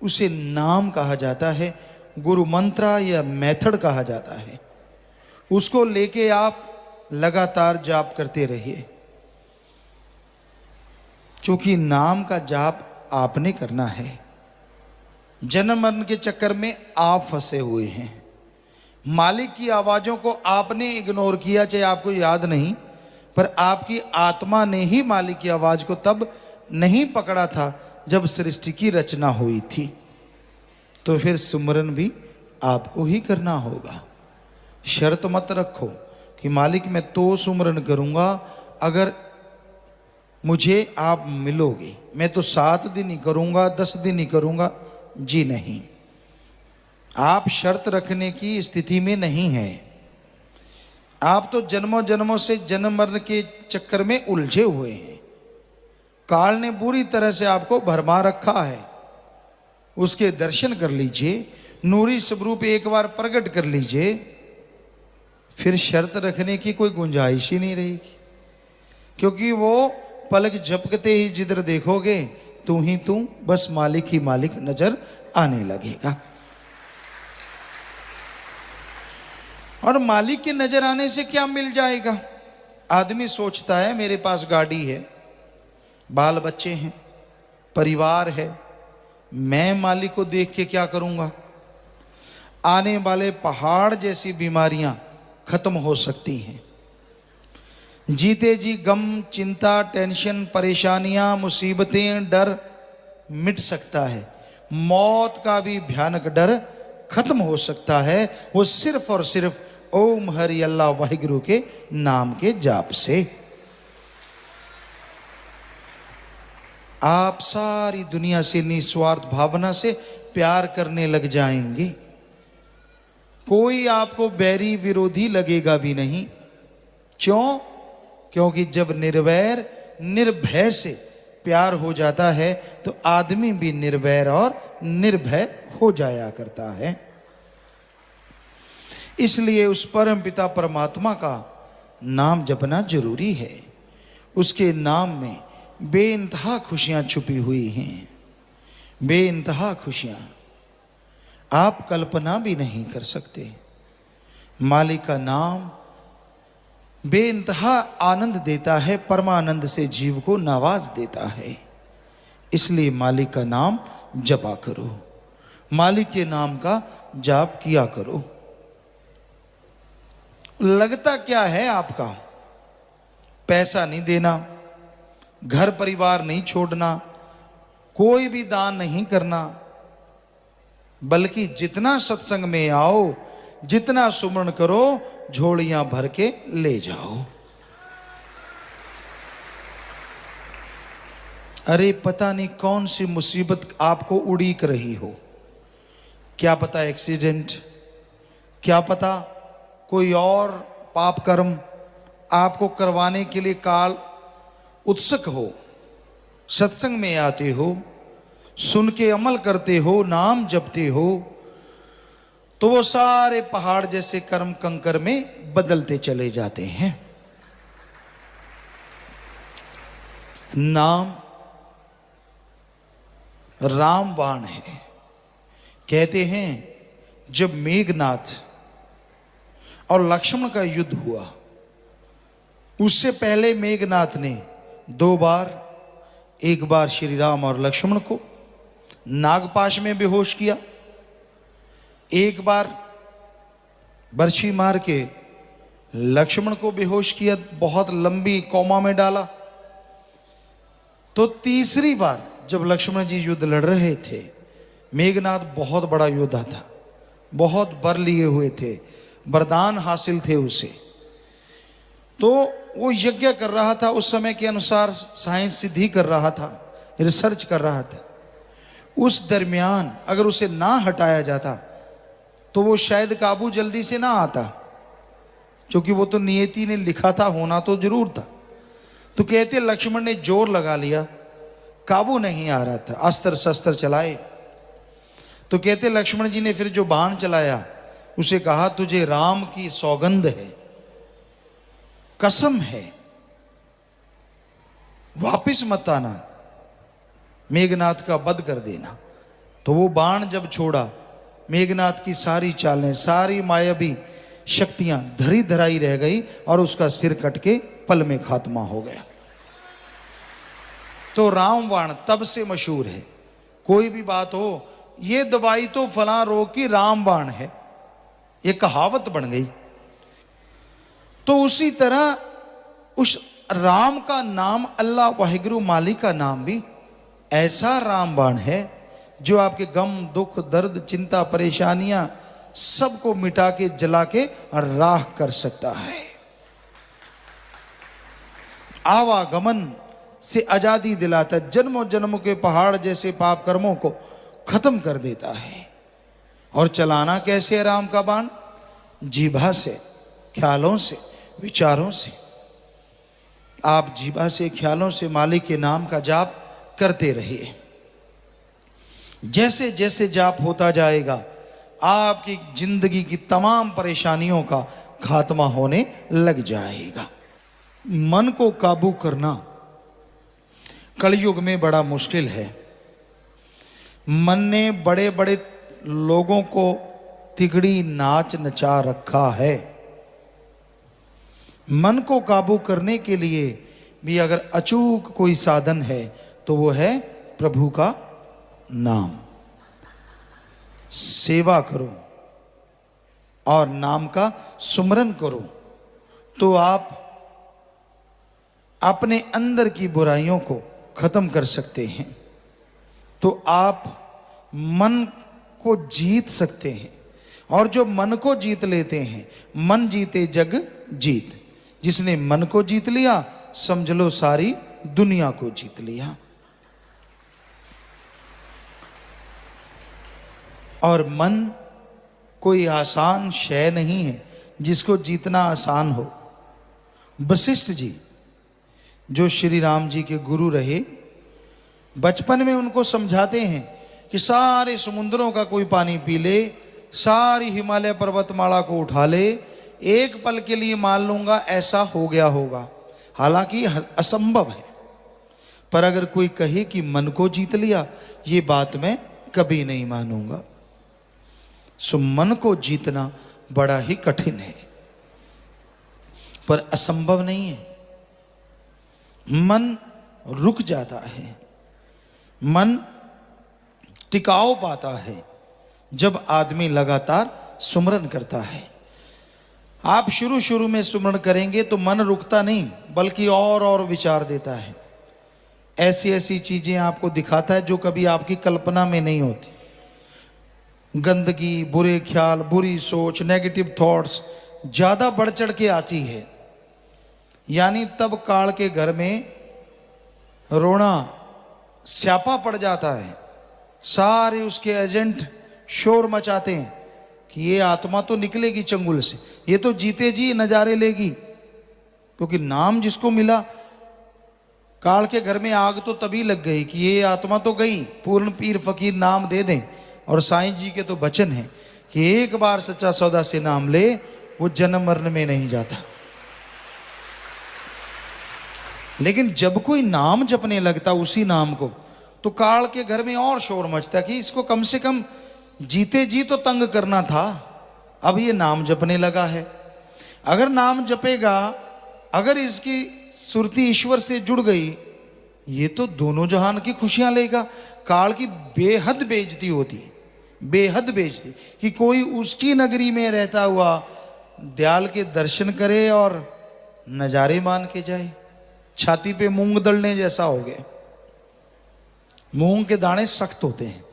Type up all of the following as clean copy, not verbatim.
उसे नाम कहा जाता है, गुरु मंत्र या मेथड कहा जाता है। उसको लेके आप लगातार जाप करते रहिए, क्योंकि नाम का जाप आपने करना है। जन्म मरण के चक्कर में आप फंसे हुए हैं। मालिक की आवाजों को आपने इग्नोर किया, चाहे आपको याद नहीं, पर आपकी आत्मा ने ही मालिक की आवाज को तब नहीं पकड़ा था जब सृष्टि की रचना हुई थी। तो फिर सुमरन भी आपको ही करना होगा। शर्त मत रखो कि मालिक मैं तो सुमरन करूंगा अगर मुझे आप मिलोगे, मैं तो 7 दिन ही करूंगा, 10 दिन ही करूंगा। जी नहीं, आप शर्त रखने की स्थिति में नहीं है। आप तो जन्मों जन्मों से जन्म मरण के चक्कर में उलझे हुए हैं। काल ने बुरी तरह से आपको भरमा रखा है। उसके दर्शन कर लीजिए, नूरी स्वरूप एक बार प्रकट कर लीजिए, फिर शर्त रखने की कोई गुंजाइश ही नहीं रहेगी। क्योंकि वो पलक झपकते ही जिधर देखोगे तू ही तू, बस मालिक ही मालिक नजर आने लगेगा। और मालिक के नजर आने से क्या मिल जाएगा? आदमी सोचता है मेरे पास गाड़ी है, बाल बच्चे हैं, परिवार है, मैं मालिक को देख के क्या करूंगा? आने वाले पहाड़ जैसी बीमारियां खत्म हो सकती हैं। जीते जी गम, चिंता, टेंशन, परेशानियां, मुसीबतें, डर मिट सकता है। मौत का भी भयानक डर खत्म हो सकता है, वो सिर्फ और सिर्फ ओम हरि अल्लाह वाहिगुरु के नाम के जाप से। आप सारी दुनिया से निस्वार्थ भावना से प्यार करने लग जाएंगे। कोई आपको बैरी विरोधी लगेगा भी नहीं। क्यों? क्योंकि जब निर्वैर निर्भय से प्यार हो जाता है तो आदमी भी निर्वैर और निर्भय हो जाया करता है। इसलिए उस परम पिता परमात्मा का नाम जपना जरूरी है। उसके नाम में बेइंतहा खुशियां छुपी हुई हैं, बेइंतहा खुशियां आप कल्पना भी नहीं कर सकते। मालिक का नाम बेइंतहा आनंद देता है, परमानंद से जीव को नवाज देता है। इसलिए मालिक का नाम जपा करो, मालिक के नाम का जाप किया करो। लगता क्या है आपका? पैसा नहीं देना, घर परिवार नहीं छोड़ना, कोई भी दान नहीं करना, बल्कि जितना सत्संग में आओ, जितना सुमरण करो, झोलियां भर के ले जाओ। अरे पता नहीं कौन सी मुसीबत आपको उड़ीक रही हो। क्या पता एक्सीडेंट, क्या पता कोई और पाप कर्म आपको करवाने के लिए काल उत्सुक हो। सत्संग में आते हो, सुन के अमल करते हो, नाम जपते हो, तो वो सारे पहाड़ जैसे कर्म कंकर में बदलते चले जाते हैं। नाम रामबाण है। कहते हैं जब मेघनाथ और लक्ष्मण का युद्ध हुआ, उससे पहले मेघनाथ ने 2 बार, एक बार श्री राम और लक्ष्मण को नागपाश में बेहोश किया, एक बार बर्छी मार के लक्ष्मण को बेहोश किया, बहुत लंबी कोमा में डाला। तो तीसरी बार जब लक्ष्मण जी युद्ध लड़ रहे थे, मेघनाथ बहुत बड़ा योद्धा था, बहुत वर लिए हुए थे, वरदान हासिल थे उसे, तो वो यज्ञ कर रहा था, उस समय के अनुसार साइंस सिद्धि कर रहा था, रिसर्च कर रहा था। उस दरमियान अगर उसे ना हटाया जाता तो वो शायद काबू जल्दी से ना आता, क्योंकि वो तो नियति ने लिखा था, होना तो जरूर था। तो कहते लक्ष्मण ने जोर लगा लिया, काबू नहीं आ रहा था, अस्त्र शस्त्र चलाए। तो कहते लक्ष्मण जी ने फिर जो बाण चलाया उसे कहा तुझे राम की सौगंध है, कसम है, वापिस मत आना, मेघनाथ का वध कर देना। तो वो बाण जब छोड़ा, मेघनाथ की सारी चालें, सारी मायावी शक्तियां धरी धराई रह गई और उसका सिर कट के पल में खात्मा हो गया। तो रामबाण तब से मशहूर है। कोई भी बात हो, ये दवाई तो फला रोग की रामबाण है, ये कहावत बन गई। तो उसी तरह उस राम का नाम, अल्लाह वाहिगुरु मालिक का नाम भी ऐसा रामबाण है जो आपके गम, दुख, दर्द, चिंता, परेशानियां सबको मिटा के, जला के राख कर सकता है। आवागमन से आजादी दिलाता है, जन्मों जन्मों के पहाड़ जैसे पाप कर्मों को खत्म कर देता है। और चलाना कैसे है राम का बाण? जीभा से, ख्यालों से, विचारों से। आप जीभा से, ख्यालों से मालिक के नाम का जाप करते रहिए। जैसे जैसे जाप होता जाएगा, आपकी जिंदगी की तमाम परेशानियों का खात्मा होने लग जाएगा। मन को काबू करना कलयुग में बड़ा मुश्किल है। मन ने बड़े बड़े लोगों को तिगड़ी नाच नचा रखा है। मन को काबू करने के लिए भी अगर अचूक कोई साधन है तो वो है प्रभु का नाम। सेवा करो और नाम का सुमरन करो तो आप अपने अंदर की बुराइयों को खत्म कर सकते हैं। तो आप मन को जीत सकते हैं। और जो मन को जीत लेते हैं, मन जीते जग जीत। जिसने मन को जीत लिया, समझ लो सारी दुनिया को जीत लिया। और मन कोई आसान शय नहीं है जिसको जीतना आसान हो। वशिष्ठ जी जो श्री राम जी के गुरु रहे, बचपन में उनको समझाते हैं कि सारे समुद्रों का कोई पानी पी ले, सारी हिमालय पर्वतमाला को उठा ले, एक पल के लिए मान लूंगा ऐसा हो गया होगा। हालांकि असंभव है, पर अगर कोई कहे कि मन को जीत लिया, ये बात मैं कभी नहीं मानूंगा। सो मन को जीतना बड़ा ही कठिन है, पर असंभव नहीं है। मन रुक जाता है, मन टिकाव पाता है जब आदमी लगातार सुमरन करता है। आप शुरू शुरू में सुमरन करेंगे तो मन रुकता नहीं, बल्कि और विचार देता है। ऐसी ऐसी चीजें आपको दिखाता है जो कभी आपकी कल्पना में नहीं होती। गंदगी, बुरे ख्याल, बुरी सोच, नेगेटिव थॉट्स ज्यादा बढ़ चढ़ के आती है। यानी तब काल के घर में रोना स्यापा पड़ जाता है। सारे उसके एजेंट शोर मचाते हैं कि ये आत्मा तो निकलेगी चंगुल से, ये तो जीते जी नजारे लेगी। क्योंकि नाम जिसको मिला, काल के घर में आग तो तभी लग गई कि ये आत्मा तो गई। पूर्ण पीर फकीर नाम दे दें, और साईं जी के तो वचन है कि एक बार सच्चा सौदा से नाम ले, वो जन्म मरण में नहीं जाता। लेकिन जब कोई नाम जपने लगता उसी नाम को, तो काल के घर में और शोर मचता कि इसको कम से कम जीते जी तो तंग करना था, अब ये नाम जपने लगा है। अगर नाम जपेगा, अगर इसकी सुरती ईश्वर से जुड़ गई, ये तो दोनों जहान की खुशियां लेगा। काल की बेहद बेइज्जती होती, बेहद बेइज्जती कि कोई उसकी नगरी में रहता हुआ दयाल के दर्शन करे और नजारे मान के जाए। छाती पे मूंग दलने जैसा हो गया। मूंग के दाने सख्त होते हैं,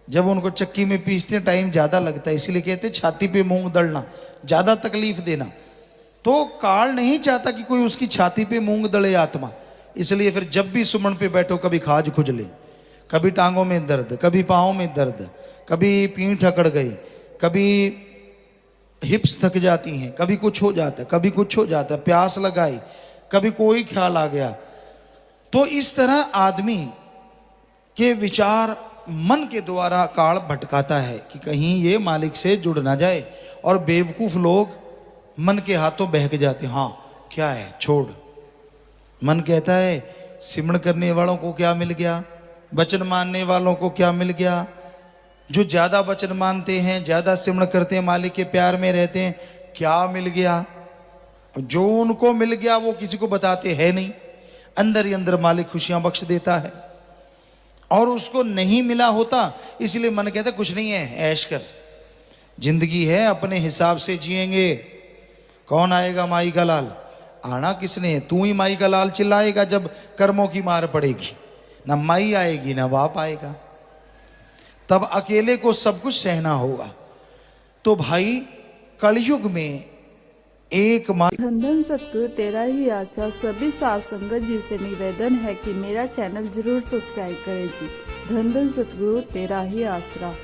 जब उनको चक्की में पीसते टाइम ज्यादा लगता है, इसीलिए कहते छाती पे मूंग दलना, ज्यादा तकलीफ देना। तो काल नहीं चाहता कि कोई उसकी छाती पे मूंग दले आत्मा। इसलिए फिर जब भी सुमन पे बैठो, कभी खाज खुजले, कभी टांगों में दर्द, कभी पाँव में दर्द, कभी पीठ अकड़ गई, कभी हिप्स थक जाती हैं, कभी कुछ हो जाता है, कभी कुछ हो जाता है, प्यास लगाई, कभी कोई ख्याल आ गया। तो इस तरह आदमी के विचार मन के द्वारा काल भटकाता है कि कहीं ये मालिक से जुड़ ना जाए। और बेवकूफ लोग मन के हाथों बहक जाते। हाँ क्या है, छोड़। मन कहता है सिमरण करने वालों को क्या मिल गया, वचन मानने वालों को क्या मिल गया, जो ज्यादा वचन मानते हैं, ज्यादा सिमरण करते हैं, मालिक के प्यार में रहते हैं, क्या मिल गया? जो उनको मिल गया वो किसी को बताते हैं नहीं, अंदर ही अंदर मालिक खुशियां बख्श देता है। और उसको नहीं मिला होता, इसलिए मन कहता कुछ नहीं है, ऐश कर, जिंदगी है, अपने हिसाब से जिएंगे। कौन आएगा माई का लाल? आना किसने? तू ही माई का लाल चिल्लाएगा जब कर्मों की मार पड़ेगी। ना माई आएगी ना बाप आएगा, तब अकेले को सब कुछ सहना होगा। तो भाई कलयुग में एक धन धन सतगुरु तेरा ही आशा सभी साध संगत जी से निवेदन है कि मेरा चैनल जरूर सब्सक्राइब करें जी। धन धन सतगुरु तेरा ही आसरा।